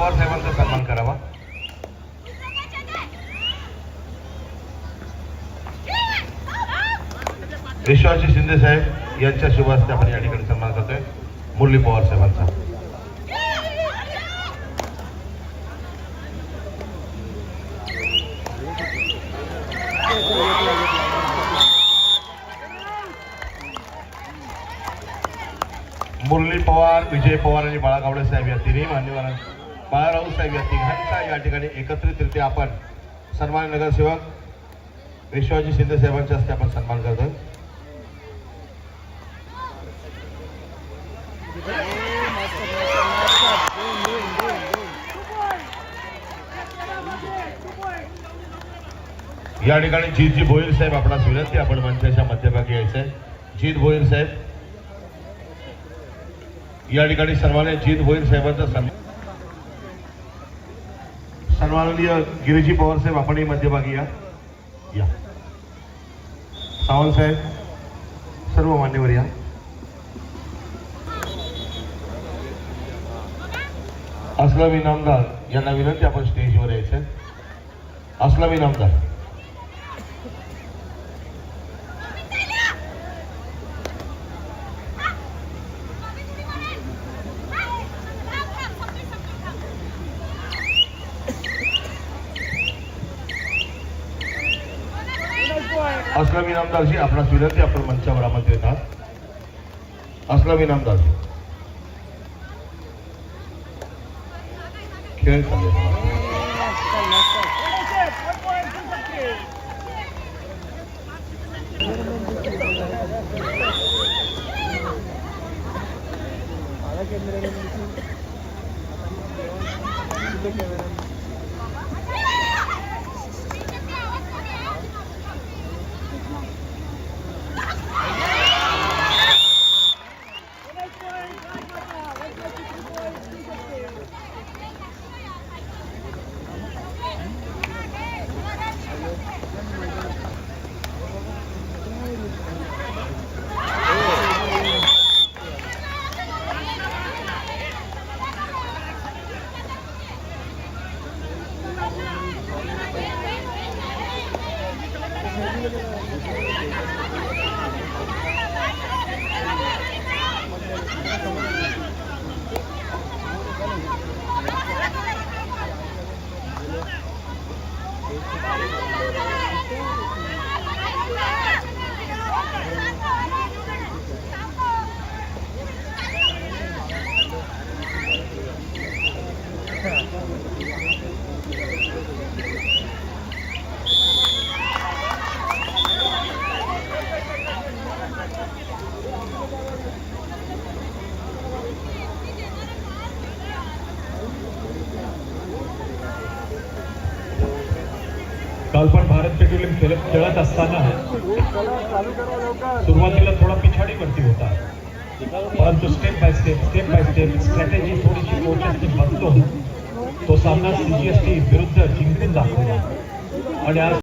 पवार साहेबांचा सन्मान करावा। विश्वाजी शिंदे साहेब यांच्या शुभ हस्ते आपण या ठिकाणी सन्मान करतोय मुरली पवार साहेबांचा। मुरली पवार, विजय पवार आणि बाळा गावडे साहेब या तिन्ही मान्यवरांना, बाळाराव साहेब या तिघांचा या ठिकाणी एकत्रितरित्या आपण सन्मान नगरसेवक विश्वाजी शिंदे साहेबांच्या हस्ते आपण सन्मान करतोय। या ठिकाणी जीतजी भोईर साहेब आपणास विनंती, आपण मंचाच्या मध्यभागी यायचंय। जीत भोईर साहेब या ठिकाणी सन्माननीय जीत भोईर साहेबांचा सन्माननीय गिरीजी पवार साहेब आपणही मध्यभागी या। सावंत साहेब, सर्व मान्यवर या। असलम इनामदार यांना विनंती, आपण स्टेजवर यायचंय। असलम इनामदार, असलम इनामदारजी आपणास विनंती, आपण मंचावर आमंत्रित आहात। असलम इनामदारजी, खेळ चालू काल पण भारत पेट्रोलियम खेळत असताना सुरुवातीला थोडा पिछाडीवरती होता, परंतु स्टेप बाय स्टेप स्ट्रॅटेजी थोडीशी कोचेसनी बदलून तो सामना CGST विरुद्ध जिंकून दाखवला आणि आज